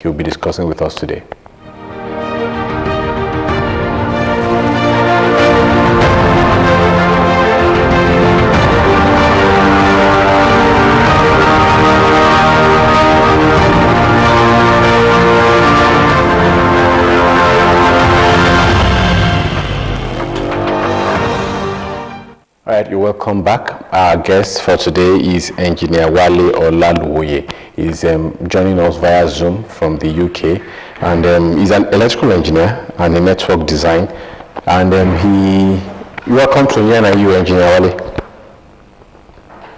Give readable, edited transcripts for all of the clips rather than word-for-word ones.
he'll be discussing with us today. All right, you're welcome back. Our guest for today is Engineer Wale Olaluoye. He's joining us via Zoom from the UK, and he's an electrical engineer and a network design. And welcome to Yana, Engineer Wale.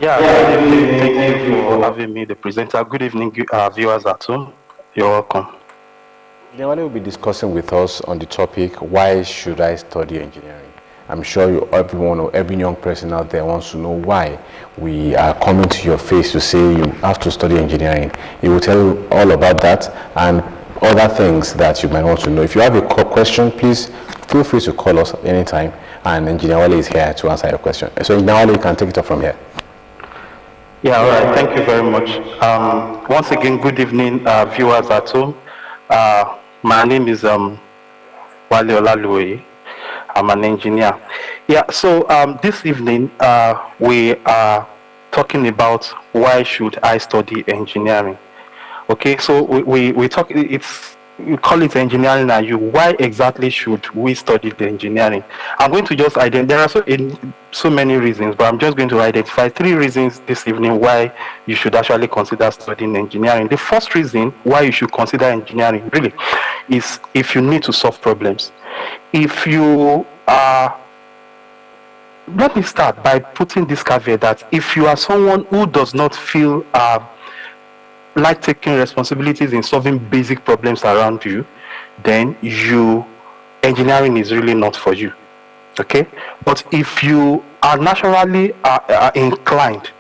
Yeah, good evening. Thank you for having me, the presenter. Good evening, viewers at home. You're welcome. Engineer Wale will be discussing with us on the topic, why should I study engineering? I'm sure everyone or every young person out there wants to know why we are coming to your face to say you have to study engineering. He will tell you all about that and other things that you might want to know. If you have a question, please feel free to call us anytime, and Engineer Wale is here to answer your question. So Engineer Wale, you can take it up from here. Yeah, all right. Thank you very much. Once again, good evening, viewers at home. My name is Wale Olaluoye. I'm an engineer. Yeah, so this evening we are talking about why should I study engineering. Okay, so we talk, we call it engineering and you. Why exactly should we study the engineering? I'm going to just identify, there are so many reasons, but I'm just going to identify 3 reasons this evening why you should actually consider studying engineering. The first reason why you should consider engineering really is if you need to solve problems. If you let me start by putting this caveat that if you are someone who does not feel like taking responsibilities in solving basic problems around you, then engineering is really not for you. Okay, but if you are naturally inclined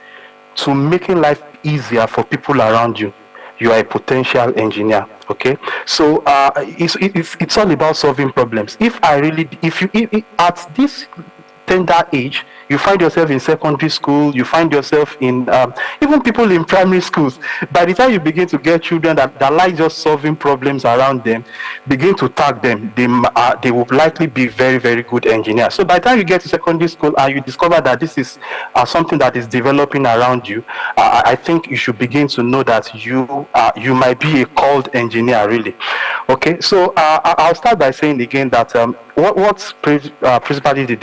to making life easier for people around you, you are a potential engineer. Okay, so it's all about solving problems. If you at this tender age, you find yourself in secondary school, you find yourself in even people in primary schools, by the time you begin to get children that like just solving problems around them, begin to tag them, they will likely be very, very good engineers. So by the time you get to secondary school and you discover that this is something that is developing around you, I think you should begin to know that you might be a called engineer, really. Okay, so I'll start by saying again that what's principally the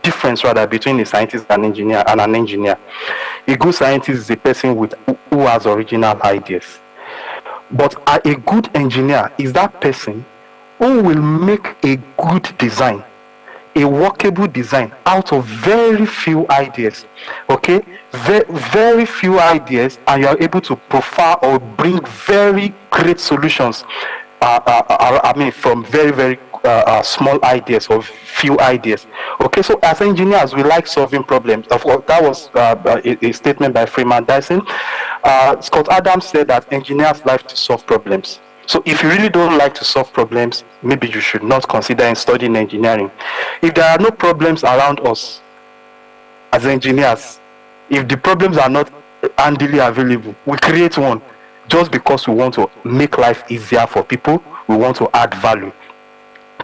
difference between a scientist and an engineer. A good scientist is a person who has original ideas, but a good engineer is that person who will make a good design, a workable design out of very few ideas. Okay, very few ideas, and you are able to profile or bring very great solutions. From very, very small ideas or few ideas. Okay, so as engineers, we like solving problems. Of course, that was a statement by Freeman Dyson. Scott Adams said that engineers like to solve problems. So if you really don't like to solve problems, maybe you should not consider studying engineering. If there are no problems around us as engineers, if the problems are not handily available, we create one just because we want to make life easier for people. We want to add value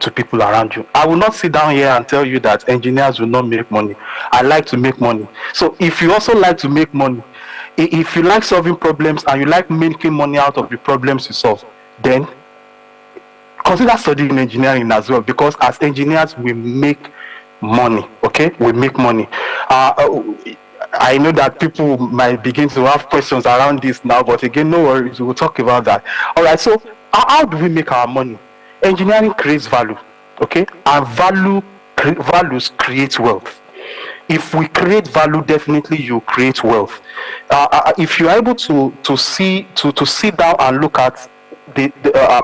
to people around you. I will not sit down here and tell you that engineers will not make money. I like to make money. So if you also like to make money, if you like solving problems and you like making money out of the problems you solve, then consider studying engineering as well, because as engineers we make money. Okay, we make money. I know that people might begin to have questions around this now, but again, no worries, we'll talk about that. All right, so how do we make our money? Engineering creates value, okay, and values create wealth. If we create value, definitely you create wealth. If you are able to sit down and look at the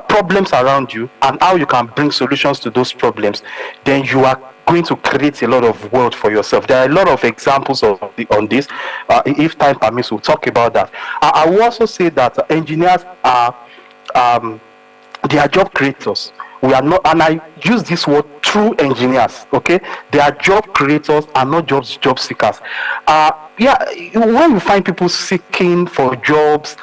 problems around you and how you can bring solutions to those problems, then you are going to create a lot of wealth for yourself. There are a lot of examples on this. If time permits, we'll talk about that. I will also say that engineers are they are job creators. We are not, and I use this word, true engineers. Okay, they are job creators and not job seekers. When you find people seeking for jobs,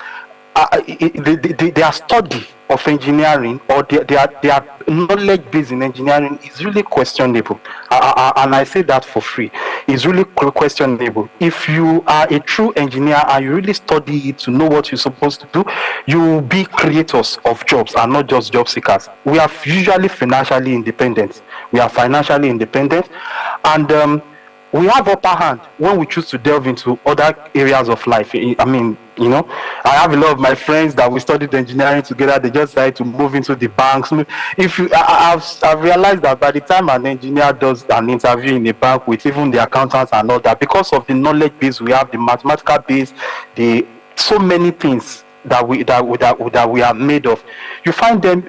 their study of engineering or their knowledge base in engineering is really questionable. And I say that for free. It's really questionable. If you are a true engineer and you really study it to know what you're supposed to do, you will be creators of jobs and not just job seekers. We are usually financially independent. We are financially independent, and we have upper hand when we choose to delve into other areas of life. I mean, I have a lot of my friends that we studied engineering together. They just decided to move into the banks. I've realized that by the time an engineer does an interview in a bank with even the accountants and all that, because of the knowledge base we have, the mathematical base, the so many things that we are made of, you find them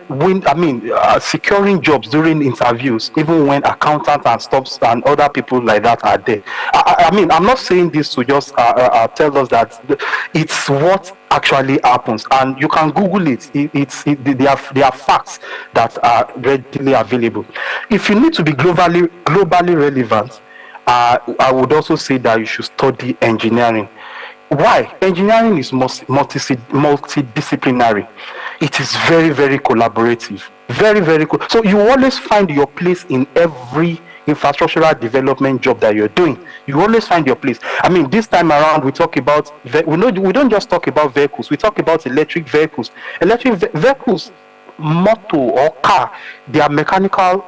securing jobs during interviews, even when accountants and stuff and other people like that are there. I mean, I'm not saying this to just tell us that it's what actually happens, and you can Google it. There are facts that are readily available. If you need to be globally relevant, I would also say that you should study engineering. Why? Engineering is multidisciplinary. It is very, very collaborative. Very, very cool. So you always find your place in every infrastructural development job that you're doing. You always find your place. I mean, this time around we talk about we don't just talk about vehicles. We talk about electric vehicles. Vehicles, motor or car, they are mechanical.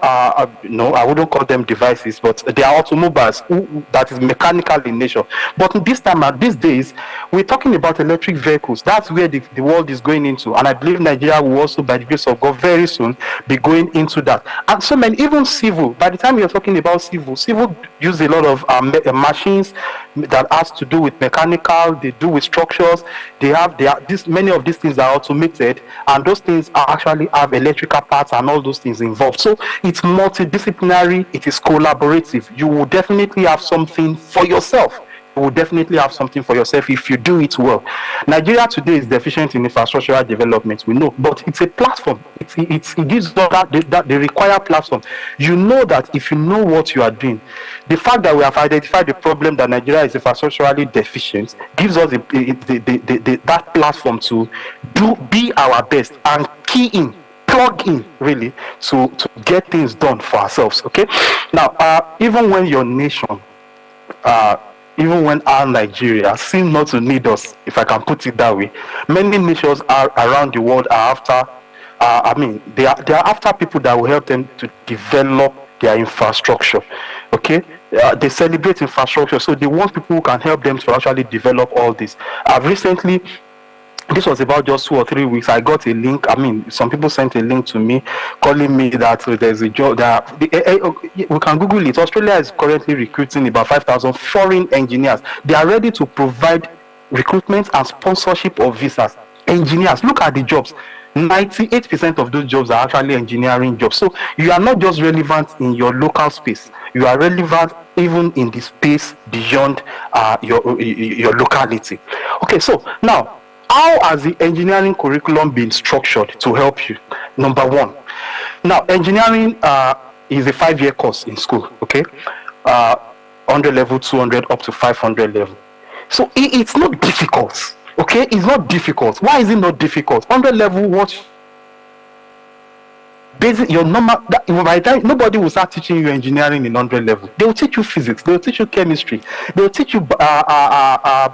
No, I wouldn't call them devices, but they are automobiles that is mechanical in nature. But this time, these days, we're talking about electric vehicles. That's where the world is going into, and I believe Nigeria will also, by the grace of God, very soon be going into that. And so many, even civil. By the time you're talking about civil use a lot of machines that has to do with mechanical. They do with structures. Many of these things are automated, and those things are actually have electrical parts and all those things involved. So it's multidisciplinary, it is collaborative. You will definitely have something for yourself. You will definitely have something for yourself if you do it well. Nigeria today is deficient in infrastructural development, we know, but it's a platform. It gives that the required platform. You know that if you know what you are doing, the fact that we have identified the problem that Nigeria is infrastructurally deficient gives us that platform to be our best and plug in really to get things done for ourselves. Okay, now even when your nation even when our Nigeria seem not to need us, if I can put it that way, many nations around the world are after they are after people that will help them to develop their infrastructure. Okay, they celebrate infrastructure, so they want people who can help them to actually develop all this. Recently, this was about just 2 or 3 weeks, I got a link. I mean, some people sent a link to me calling me that there's a job that we can Google it. Australia is currently recruiting about 5,000 foreign engineers. They are ready to provide recruitment and sponsorship of visas. Engineers, look at the jobs. 98% of those jobs are actually engineering jobs. So you are not just relevant in your local space, you are relevant even in the space beyond your locality. Okay, so now, how has the engineering curriculum been structured to help you? Number one, now engineering is a 5-year course in school. Okay, 100 level, 200 up to 500 level. So it's not difficult. Okay, it's not difficult. Why is it not difficult? 100 level, what? Basic, your normal. By the time, nobody will start teaching you engineering in 100 level. They will teach you physics. They will teach you chemistry. They will teach you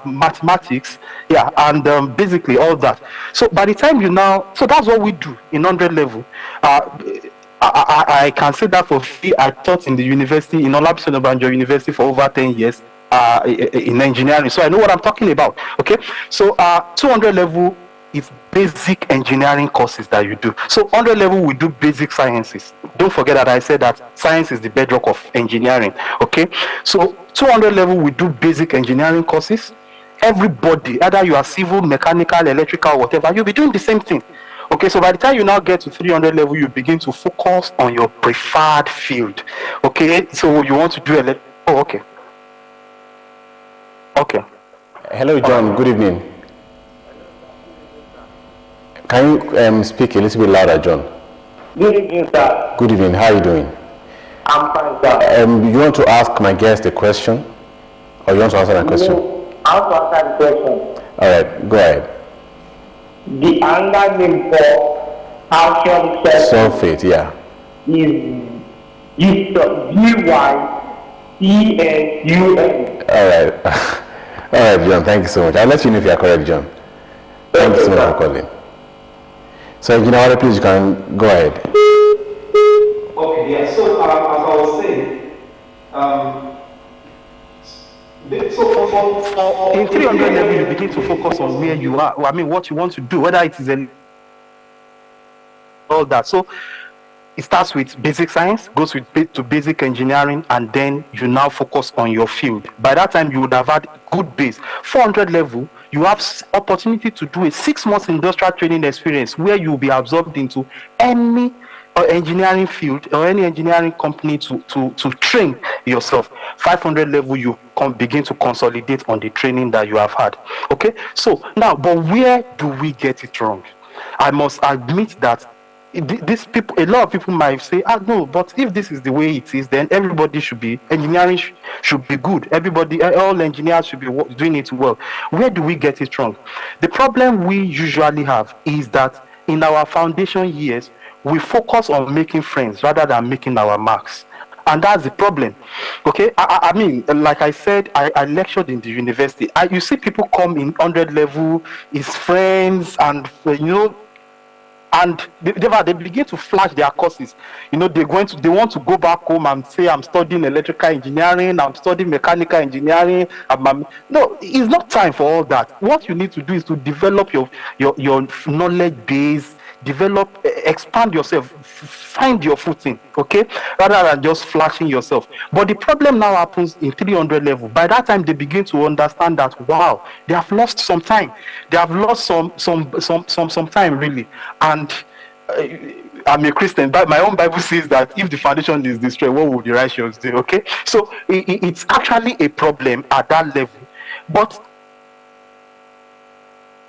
mathematics. Yeah, and basically all that. So by the time so that's what we do in 100 level. I can say that for free. I taught in the university in Olabisi Onabanjo University for over 10 years in engineering. So I know what I'm talking about. Okay, so 200 level is basic engineering courses that you do. So 100 level we do basic sciences. Don't forget that I said that science is the bedrock of engineering. Okay, so 200 level we do basic engineering courses. Everybody, either you are civil, mechanical, electrical, whatever, you'll be doing the same thing. Okay, so by the time you now get to 300 level, you begin to focus on your preferred field. Okay, so you want to do okay. Hello, John. Good evening. Can you speak a little bit louder, John? Good evening, sir. Good evening. How are you doing? I'm fine, sir. You want to ask my guest a question? Or you want to answer my question? No, I want to answer the question. All right, go ahead. the another name for calcium Sulfate, yeah. is DYCSUN. All right. All right, John, thank you so much. I'll let you know if you are correct, John. Thank you so much for calling. So, Engineer, please, you can go ahead. Okay, yeah, so as I was saying, In 300 level, you begin to focus on where you are. I mean, what you want to do, whether it is all that. So it starts with basic science, goes to basic engineering, and then you now focus on your field. By that time, you would have had good base. 400 level, you have opportunity to do a 6 months industrial training experience where you will be absorbed into any engineering field or any engineering company to train yourself. 500 level, you begin to consolidate on the training that you have had. Okay, so now, but where do we get it wrong? I must admit that these people, a lot of people might say, no, but if this is the way it is, then everybody should be, engineering should be good. Everybody, all engineers should be doing it well. Where do we get it wrong? The problem we usually have is that in our foundation years, we focus on making friends rather than making our marks. And that's the problem. Okay, I mean, like I said, I lectured in the university. You see people come in 100 level, is friends, and and they begin to flash their courses. They want to go back home and say, I'm studying electrical engineering, I'm studying mechanical engineering. No, it's not time for all that. What you need to do is to develop your knowledge base, expand yourself, find your footing, okay, rather than just flashing yourself. But the problem now happens in 300 level. By that time, they begin to understand that, wow, they have lost some time. They have lost some time, really. And I'm a Christian, but my own Bible says that if the foundation is destroyed, what will the righteous do? Okay, so it's actually a problem at that level. But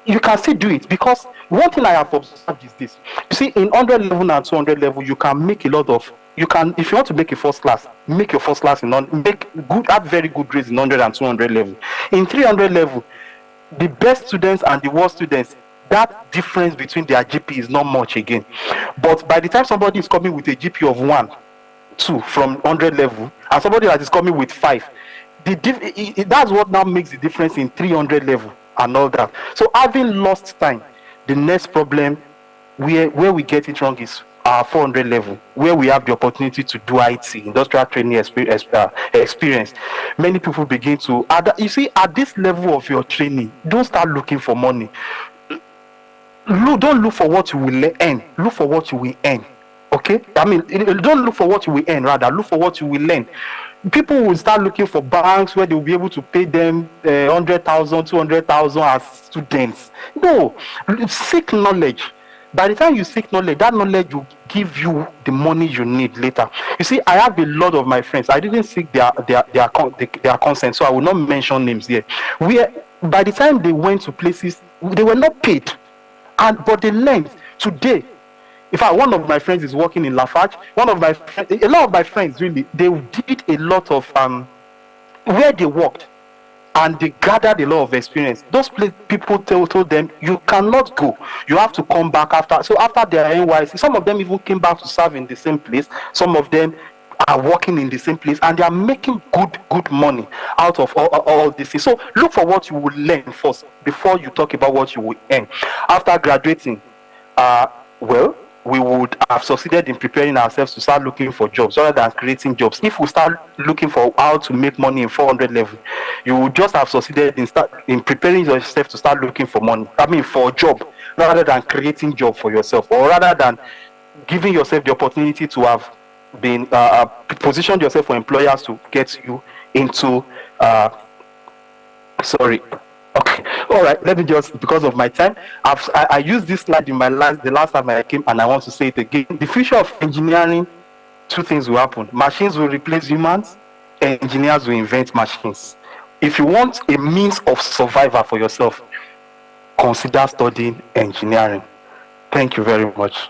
you can still do it, because one thing I have observed is this. You see, in 100 level and 200 level, you can make a lot of, if you want to make a first class, make your first class have very good grades in 100 and 200 level. In 300 level, the best students and the worst students, that difference between their GP is not much again. But by the time somebody is coming with a GP of 1, 2 from 100 level, and somebody that is coming with 5, that's what now makes the difference in 300 level and all that. So having lost time, the next problem where we get it wrong is our 400 level, where we have the opportunity to do IT, industrial training experience. Many people begin to, you see, at this level of your training, don't start looking for money. Don't look for what you will earn. Look for what you will earn. Okay? I mean, don't look for what you will earn, rather look for what you will learn. People will start looking for banks where they will be able to pay them 100,000, 200,000 as students. No, seek knowledge. By the time you seek knowledge, that knowledge will give you the money you need later. You see, I have a lot of my friends. I didn't seek their consent, so I will not mention names here. Where by the time they went to places, they were not paid, but they learned. Today, in fact, one of my friends is working in Lafarge. A lot of my friends, really, they did a lot of where they worked, and they gathered a lot of experience. Those people told them, you cannot go. You have to come back after. So after their NYC, some of them even came back to serve in the same place. Some of them are working in the same place, and they are making good money out of all this. So look for what you will learn first before you talk about what you will earn. After graduating, we would have succeeded in preparing ourselves to start looking for jobs rather than creating jobs. If we start looking for how to make money in 400 level, you would just have succeeded in preparing yourself to start looking for money. For a job, rather than creating job for yourself, or rather than giving yourself the opportunity to have been positioned yourself for employers to get you into. Okay, all right. Let me just, because of my time, I used this slide in the last time I came, and I want to say it again. The future of engineering, 2 things will happen. Machines will replace humans, and engineers will invent machines. If you want a means of survival for yourself, consider studying engineering. Thank you very much.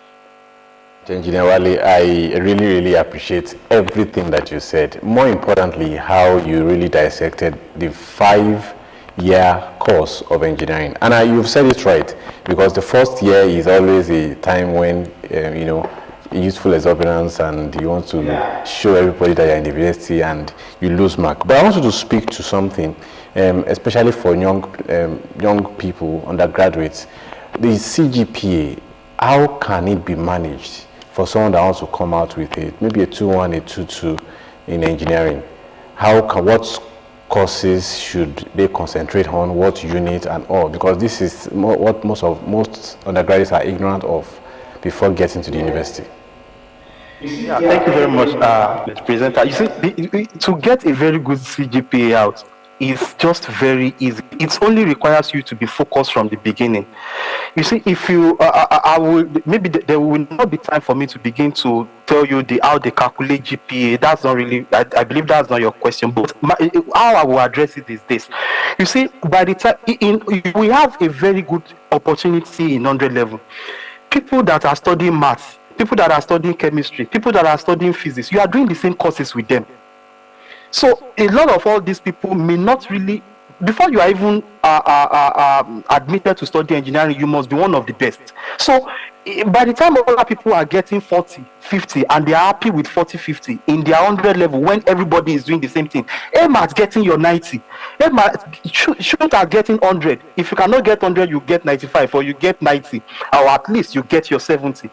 Engineer Wale, I really appreciate everything that you said. More importantly, how you really dissected the 5 year course of engineering. And you've said it right, because the first year is always a time when, you know, youthful exuberance, and you want to show everybody that you're in the university and you lose mark. But I want you to speak to something, especially for young people, undergraduates. The CGPA, how can it be managed for someone that wants to come out with it, maybe a 2.1, a 2.2 in engineering? What courses should they concentrate on, what unit and all? Because this is what most undergraduates are ignorant of before getting to the university. Yeah, thank you very much, Mr. Presenter. You see, to get a very good CGPA out is just very easy. It only requires you to be focused from the beginning. You see, if you, I will, maybe there will not be time for me to begin to tell you how they calculate GPA. That's not really, I believe that's not your question, but how I will address it is this. You see, by the time, we have a very good opportunity in 100 level. People that are studying maths, people that are studying chemistry, people that are studying physics, you are doing the same courses with them. So a lot of all these people may not really, before you are even admitted to study engineering, you must be one of the best. So by the time other people are getting 40, 50, and they are happy with 40, 50 in their 100 level, when everybody is doing the same thing, aim at getting your 90. Aim at, shoot at getting 100. If you cannot get 100, you get 95, or you get 90, or at least you get your 70.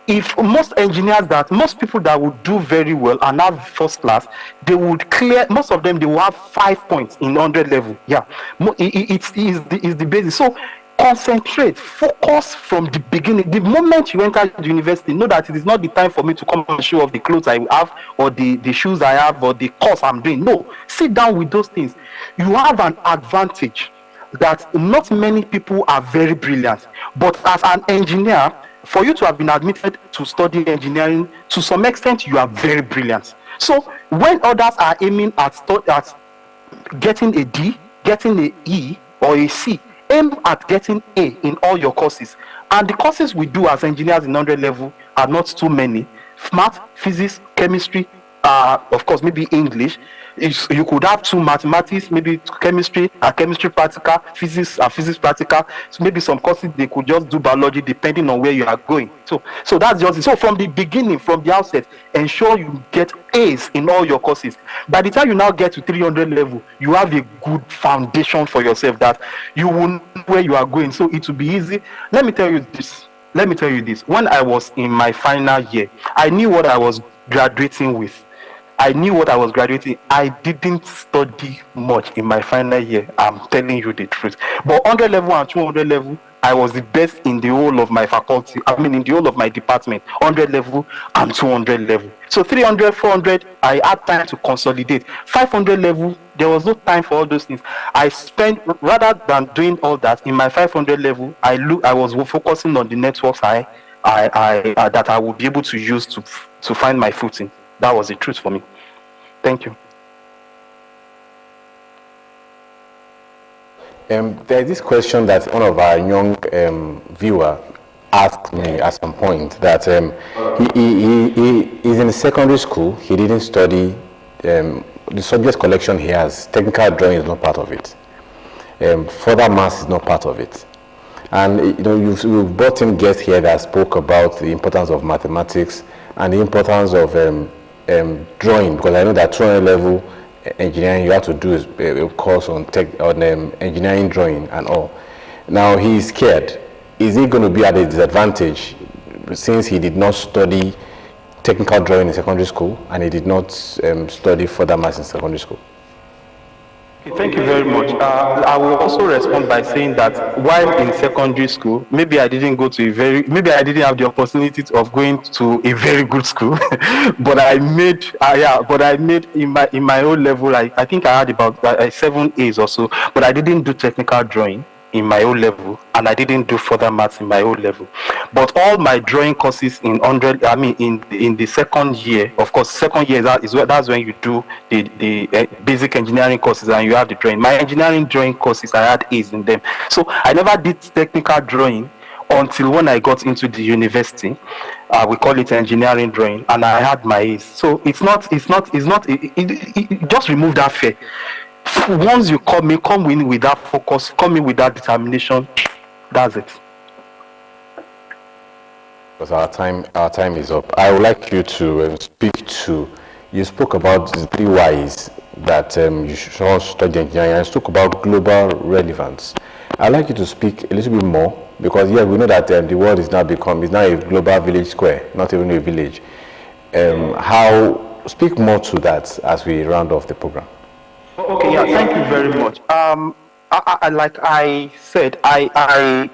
If most people that would do very well and have first class, they would clear, most of them, they will have 5 points in 100 level. Yeah, it's the basis. So concentrate, focus from the beginning. The moment you enter the university, know that it is not the time for me to come and show off the clothes I have, or the shoes I have, or the course I'm doing. No, sit down with those things. You have an advantage that not many people are very brilliant, but as an engineer, for you to have been admitted to study engineering, to some extent, you are very brilliant. So when others are aiming at getting a D, getting a E, or a C, aim at getting A in all your courses. And the courses we do as engineers in 100 level are not too many. Math, physics, chemistry, of course, maybe English. You could have 2 mathematics, maybe chemistry, chemistry practical, physics, physics practical. So maybe some courses they could just do biology depending on where you are going. So that's just it. So from the beginning, from the outset, ensure you get A's in all your courses. By the time you now get to 300 level, you have a good foundation for yourself that you will know where you are going. So it will be easy. Let me tell you this. When I was in my final year, I knew what I was graduating with. I didn't study much in my final year. I'm telling you the truth. But 100 level and 200 level, I was the best in the whole of my faculty. In the whole of my department. 100 level and 200 level. So 300, 400, I had time to consolidate. 500 level, there was no time for all those things. I spent, rather than doing all that, in my 500 level, I was focusing on the networks that I would be able to use to find my footing. That was the truth for me. Thank you. There's this question that one of our young viewer asked me at some point, that he is in secondary school. He didn't study the subject collection he has. Technical drawing is not part of it. Further maths is not part of it. And you've brought in guests here that spoke about the importance of mathematics and the importance of drawing, because I know that 200 level engineering, you have to do a course on engineering drawing and all. Now he is scared. Is he going to be at a disadvantage since he did not study technical drawing in secondary school and he did not study further maths in secondary school? Thank you very much. I will also respond by saying that while in secondary school, maybe I didn't have the opportunity of going to a very good school, but I made in my own level. I think I had about 7 A's or so, but I didn't do technical drawing in my own level, and I didn't do further maths in my own level. But all my drawing courses in the second year, of course, second year that's when you do the basic engineering courses and you have the drawing. My engineering drawing courses, I had A's in them. So I never did technical drawing until when I got into the university. We call it engineering drawing, and I had my A's. So it's not just remove that fear. once you come in with that focus, come in with that determination, that's it. Because our time is up. I would like you to speak to. You spoke about the 3 whys that you should study engineering, and spoke about global relevance. I'd like you to speak a little bit more, because yeah, we know that the world is now a global village square, not even a village. Speak more to that as we round off the program. Okay, yeah, thank you very much. Like I said, I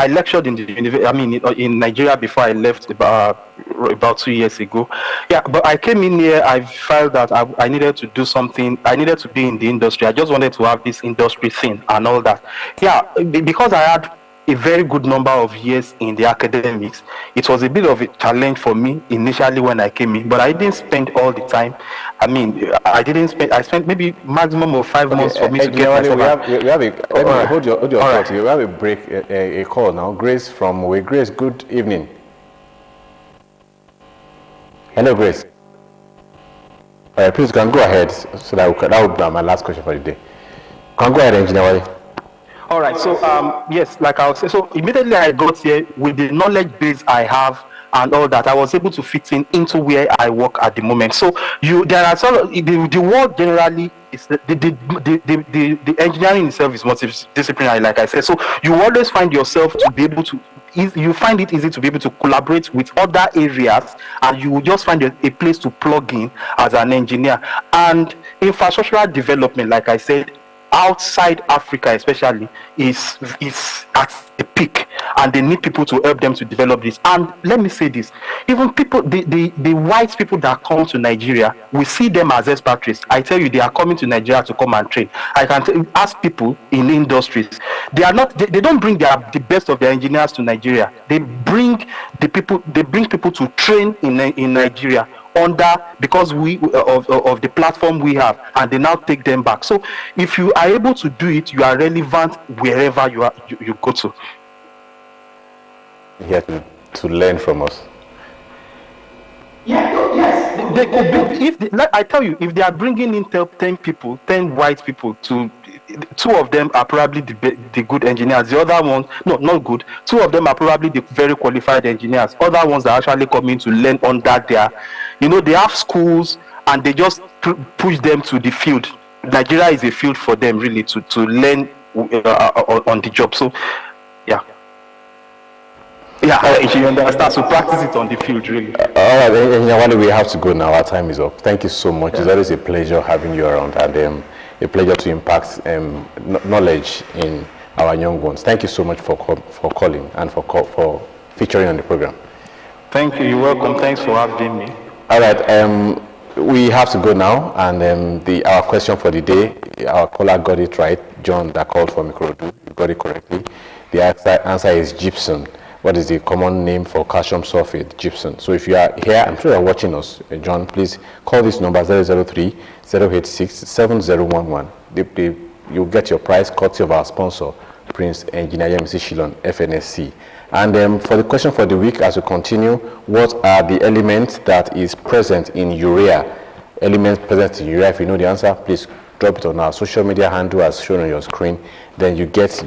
lectured in the in Nigeria before I left about 2 years ago. Yeah, but I came in here, I felt that I needed to do something. I needed to be in the industry. I just wanted to have this industry thing and all that. Yeah, because I had a very good number of years in the academics, it was a bit of a challenge for me initially when I came in, but I didn't spend all the time. I spent maybe maximum of 5 months for me to get myself. Hold your thought. We have a break, a call now. Grace from Way. Grace, good evening. Hello, Grace. All right, please, you can go ahead. So that would be my last question for the day. Can go ahead, Engineer Wale. All right, so yes, like I was saying, so immediately I got here with the knowledge base I have and all that, I was able to fit into where I work at the moment. So there are sort of the world generally is the engineering itself is multidisciplinary, like I said. So you always find yourself to be able to. You find it easy to be able to collaborate with other areas, and you will just find a place to plug in as an engineer. And infrastructural development, like I said, outside Africa especially, is at the peak, and they need people to help them to develop this. And let me say this, even people, the white people that come to Nigeria, we see them as expatriates. I tell you, they are coming to Nigeria to come and train. I can ask people in industries, they don't bring the best of their engineers to Nigeria. They bring people to train in Nigeria because we of the platform we have, and they now take them back. So if you are able to do it, you are relevant wherever you go to. You have to learn from us. Yeah, yes. They could be, I tell you, if they are bringing in 10 white people, 2 of them are probably the good engineers. The other ones, no, not good. 2 of them are probably the very qualified engineers. Other ones are actually coming to learn under their, they have schools, and they just push them to the field. Nigeria is a field for them, really, to learn on the job. So, yeah. Yeah, you understand. So practice it on the field, really. All right, Engineer, we have to go now. Our time is up. Thank you so much. Yeah. It's always a pleasure having you around, and a pleasure to impact knowledge in our young ones. Thank you so much for calling and for featuring on the program. Thank you. You're welcome. Thanks for having me. All right. We have to go now, and our question for the day, our caller got it right. John, that called for Mikorodu, got it correctly. The answer is gypsum. What is the common name for calcium sulfate? Gypsum. So if you are here, I'm sure you're watching us, John, please call this number 003-086-7011. You'll get your prize courtesy of our sponsor, Prince Engineer MC Shillon, FNSC. And for the question for the week, as we continue, what are the elements that is present in urea? Elements present in urea, if you know the answer, please drop it on our social media handle as shown on your screen. Then you get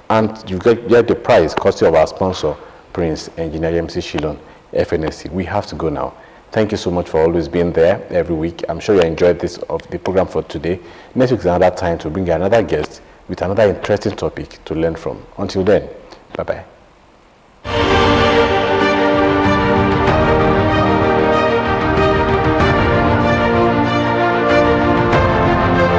the prize courtesy of our sponsor, Prince Engineer MC Shillon, FNSC. We have to go now. Thank you so much for always being there every week. I'm sure you enjoyed the program for today. Next week is another time to bring you another guest with another interesting topic to learn from. Until then, bye-bye.